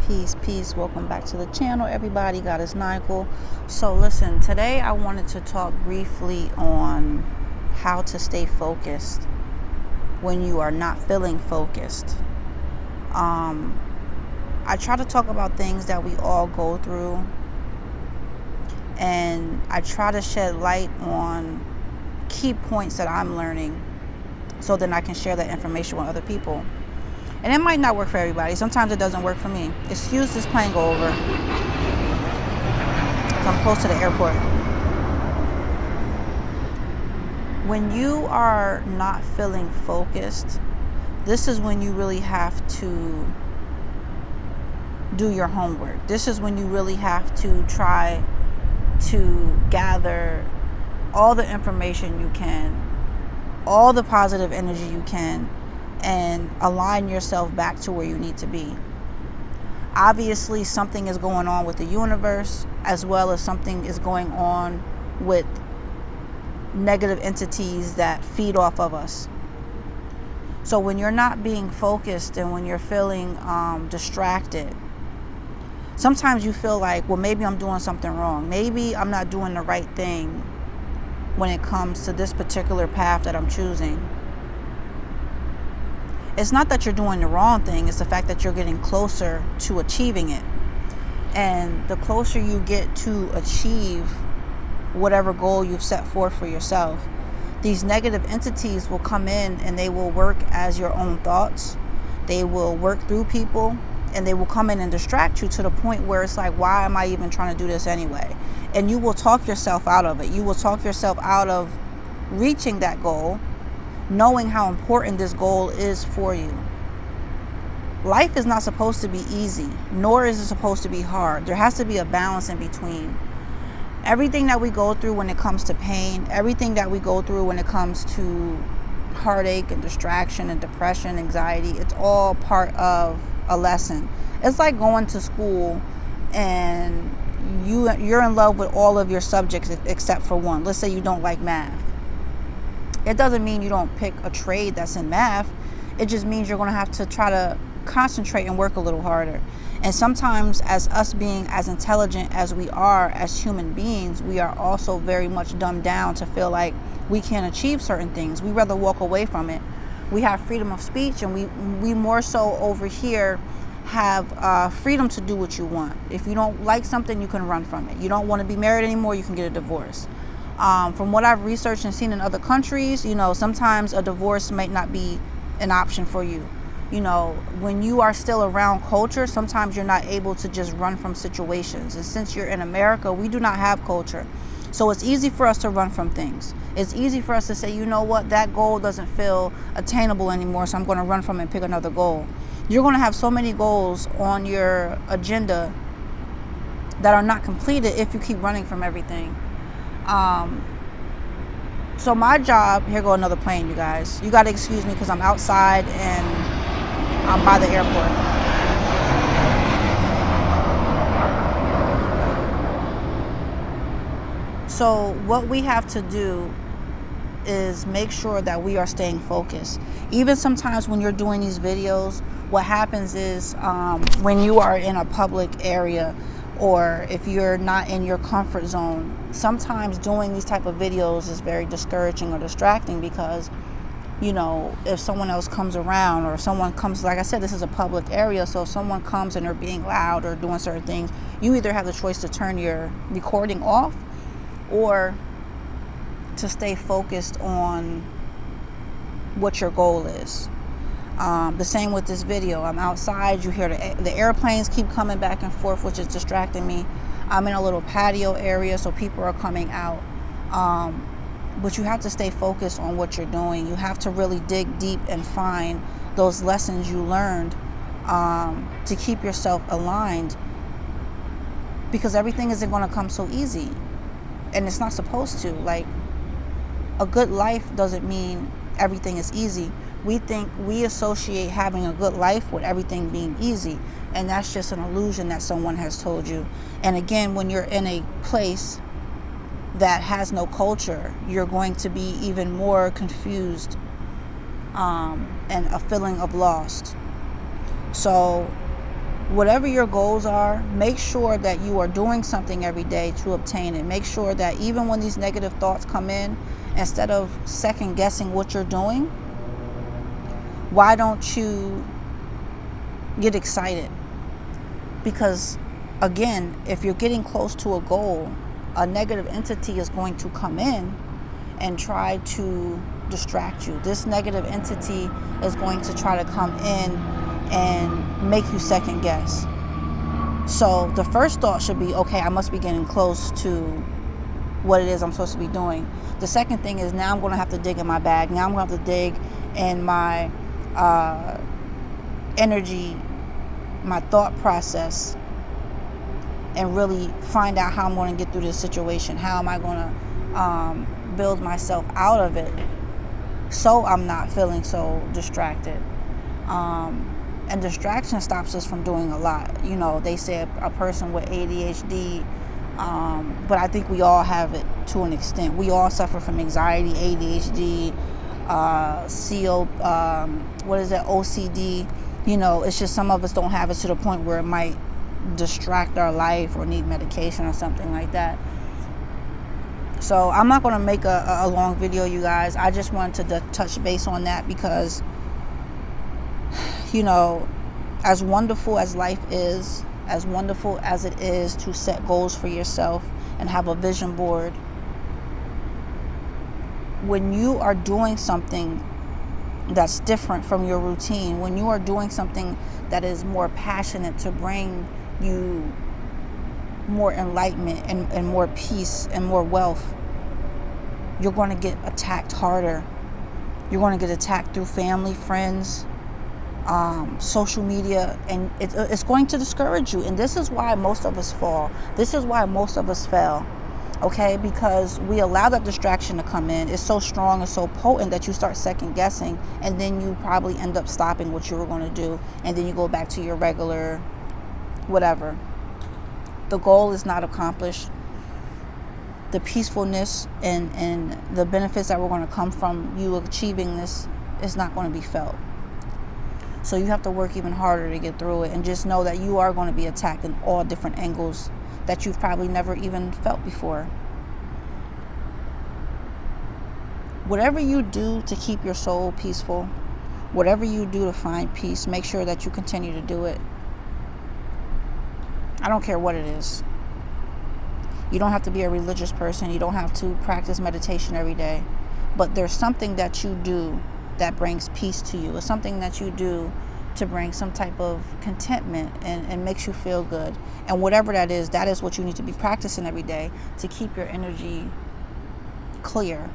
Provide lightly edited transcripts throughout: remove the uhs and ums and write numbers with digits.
Peace. Welcome back to the channel, everybody. God is Nigel. So listen, today I wanted to talk briefly on how to stay focused when you are not feeling focused. I try to talk about things that we all go through, and I try to shed light on key points that I'm learning so then I can share that information with other people. And it might not work for everybody. Sometimes it doesn't work for me. Excuse this plane go over. I'm close to the airport. When you are not feeling focused, this is when you really have to do your homework. This is when you really have to try to gather all the information you can, all the positive energy you can, and align yourself back to where you need to be. Obviously, something is going on with the universe, as well as something is going on with negative entities that feed off of us. So when you're not being focused and when you're feeling distracted, sometimes you feel like, well, maybe I'm doing something wrong. Maybe I'm not doing the right thing when it comes to this particular path that I'm choosing. It's not that you're doing the wrong thing. It's the fact that you're getting closer to achieving it. And the closer you get to achieve whatever goal you've set forth for yourself, these negative entities will come in and they will work as your own thoughts. They will work through people and they will come in and distract you to the point where it's like, why am I even trying to do this anyway? And you will talk yourself out of it. You will talk yourself out of reaching that goal, knowing how important this goal is for you. Life is not supposed to be easy, nor is it supposed to be hard. There has to be a balance in between. Everything that we go through when it comes to pain, everything that we go through when it comes to heartache and distraction and depression, anxiety, it's all part of a lesson. It's like going to school and you're in love with all of your subjects except for one. Let's say you don't like math. It doesn't mean you don't pick a trade that's in math. It just means you're going to have to try to concentrate and work a little harder. And sometimes, as us being as intelligent as we are as human beings, we are also very much dumbed down to feel like we can't achieve certain things. We rather walk away from it. We have freedom of speech, and we more so over here have freedom to do what you want. If you don't like something, you can run from it. You don't want to be married anymore, you can get a divorce. From what I've researched and seen in other countries, sometimes a divorce might not be an option for you. When you are still around culture, sometimes you're not able to just run from situations. And since you're in America, we do not have culture. So it's easy for us to run from things. It's easy for us to say, you know what, that goal doesn't feel attainable anymore, so I'm going to run from it and pick another goal. You're going to have so many goals on your agenda that are not completed if you keep running from everything. So my job, here go another plane, you guys. You got to excuse me because I'm outside and I'm by the airport. So what we have to do is make sure that we are staying focused. Even sometimes when you're doing these videos, what happens is when you are in a public area, or if you're not in your comfort zone, sometimes doing these type of videos is very discouraging or distracting because, if someone else comes around or someone comes, like I said, this is a public area, so if someone comes and they're being loud or doing certain things, you either have the choice to turn your recording off or to stay focused on what your goal is. The same with this video. I'm outside. You hear the airplanes keep coming back and forth, which is distracting me. I'm in a little patio area, so people are coming out. But you have to stay focused on what you're doing. You have to really dig deep and find those lessons you learned to keep yourself aligned, because everything isn't going to come so easy, and it's not supposed to. Like, a good life doesn't mean everything is easy. We associate having a good life with everything being easy, and that's just an illusion that someone has told you. And again, when you're in a place that has no culture, you're going to be even more confused and a feeling of lost. So whatever your goals are, make sure that you are doing something every day to obtain it. Make sure that even when these negative thoughts come in, instead of second guessing what you're doing, why don't you get excited? Because again, if you're getting close to a goal, a negative entity is going to come in and try to distract you. This negative entity is going to try to come in and make you second guess. So the first thought should be, okay, I must be getting close to what it is I'm supposed to be doing. The second thing is, now I'm going to have to dig in my bag. Now I'm going to have to dig in my energy, my thought process, and really find out how I'm going to get through this situation. How am I going to build myself out of it so I'm not feeling so distracted. And distraction stops us from doing a lot. You know, they say a person with ADHD, but I think we all have it to an extent. We all suffer from anxiety, ADHD, OCD. You know, it's just some of us don't have it to the point where it might distract our life or need medication or something like that. So I'm not going to make a long video, you guys. I just wanted to touch base on that because, you know, as wonderful as life is, as wonderful as it is to set goals for yourself and have a vision board, when you are doing something that's different from your routine, when you are doing something that is more passionate to bring you more enlightenment and more peace and more wealth, you're going to get attacked harder. You're going to get attacked through family, friends, social media, and it's going to discourage you. And this is why most of us fall. This is why most of us fail. Okay, because we allow that distraction to come in. It's so strong and so potent that you start second guessing, and then you probably end up stopping what you were going to do, and then you go back to your regular whatever. The goal is not accomplished. The peacefulness and the benefits that were going to come from you achieving this is not going to be felt. So you have to work even harder to get through it, and just know that you are going to be attacked in all different angles that you've probably never even felt before. Whatever you do to keep your soul peaceful, whatever you do to find peace, make sure that you continue to do it. I don't care what it is. You don't have to be a religious person. You don't have to practice meditation every day. But there's something that you do that brings peace to you. It's something that you do to bring some type of contentment and makes you feel good. And whatever that is what you need to be practicing every day to keep your energy clear.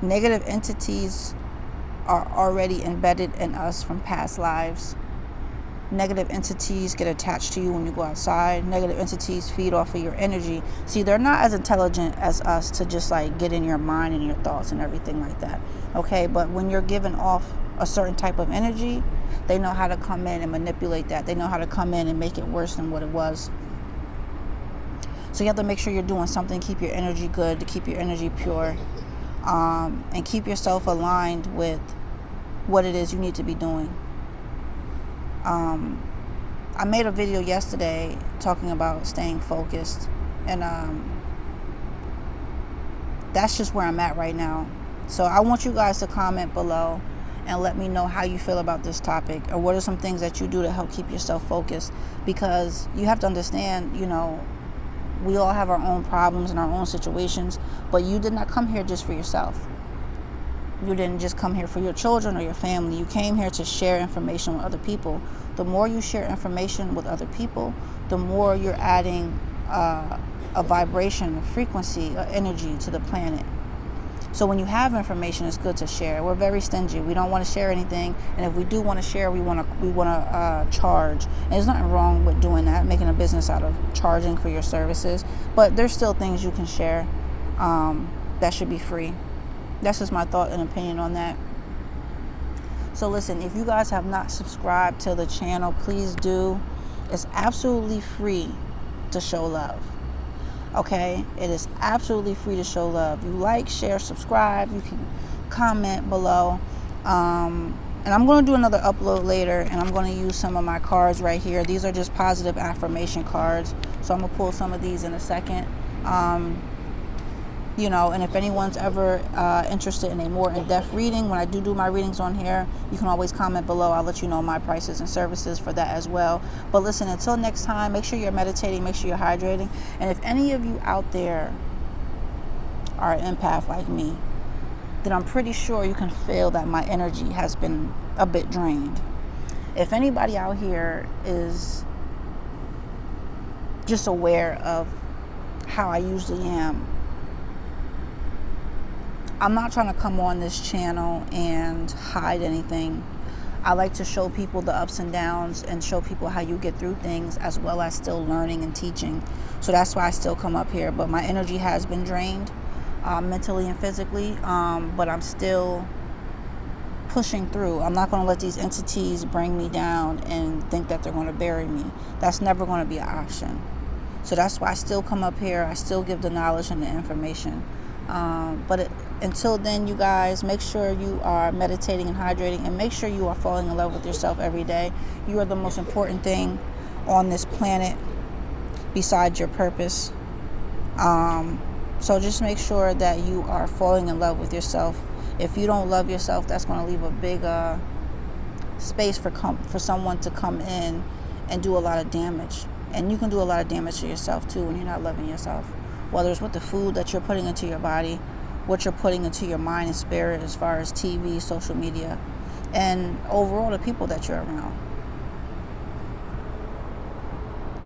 Negative entities are already embedded in us from past lives. Negative entities get attached to you when you go outside. Negative entities feed off of your energy. See, they're not as intelligent as us to just like get in your mind and your thoughts and everything like that. Okay, but when you're giving off a certain type of energy, they know how to come in and manipulate that. They know how to come in and make it worse than what it was. So you have to make sure you're doing something, keep your energy good, to keep your energy pure, and keep yourself aligned with what it is you need to be doing. I made a video yesterday talking about staying focused, and that's just where I'm at right now. So I want you guys to comment below and let me know how you feel about this topic, or what are some things that you do to help keep yourself focused, because you have to understand, you know, we all have our own problems and our own situations, but you did not come here just for yourself. You didn't just come here for your children or your family. You came here to share information with other people. The more you share information with other people, the more you're adding a vibration, a frequency, energy to the planet. So when you have information, it's good to share. We're very stingy. We don't want to share anything, and if we do want to share, we want to charge. And there's nothing wrong with doing that, making a business out of charging for your services. But there's still things you can share that should be free. That's just my thought and opinion on that. So listen, if you guys have not subscribed to the channel, please do. It's absolutely free to show love. Okay? It is absolutely free to show love. You like, share, subscribe. You can comment below. And I'm going to do another upload later, and I'm going to use some of my cards right here. These are just positive affirmation cards. So I'm going to pull some of these in a second. You know, and if anyone's ever interested in a more in-depth reading, when I do my readings on here, you can always comment below. I'll let you know my prices and services for that as well. But listen, until next time, make sure you're meditating, make sure you're hydrating. And if any of you out there are an empath like me, then I'm pretty sure you can feel that my energy has been a bit drained. If anybody out here is just aware of how I usually am, I'm not trying to come on this channel and hide anything. I like to show people the ups and downs and show people how you get through things, as well as still learning and teaching. So that's why I still come up here. But my energy has been drained, mentally and physically, but I'm still pushing through. I'm not going to let these entities bring me down and think that they're going to bury me. That's never going to be an option. So that's why I still come up here. I still give the knowledge and the information. Until then, you guys, make sure you are meditating and hydrating, and make sure you are falling in love with yourself every day. You are the most important thing on this planet besides your purpose. So just make sure that you are falling in love with yourself. If you don't love yourself, that's going to leave a big space for someone to come in and do a lot of damage. And you can do a lot of damage to yourself too when you're not loving yourself. Whether it's with the food that you're putting into your body, what you're putting into your mind and spirit as far as TV, social media, and overall the people that you're around.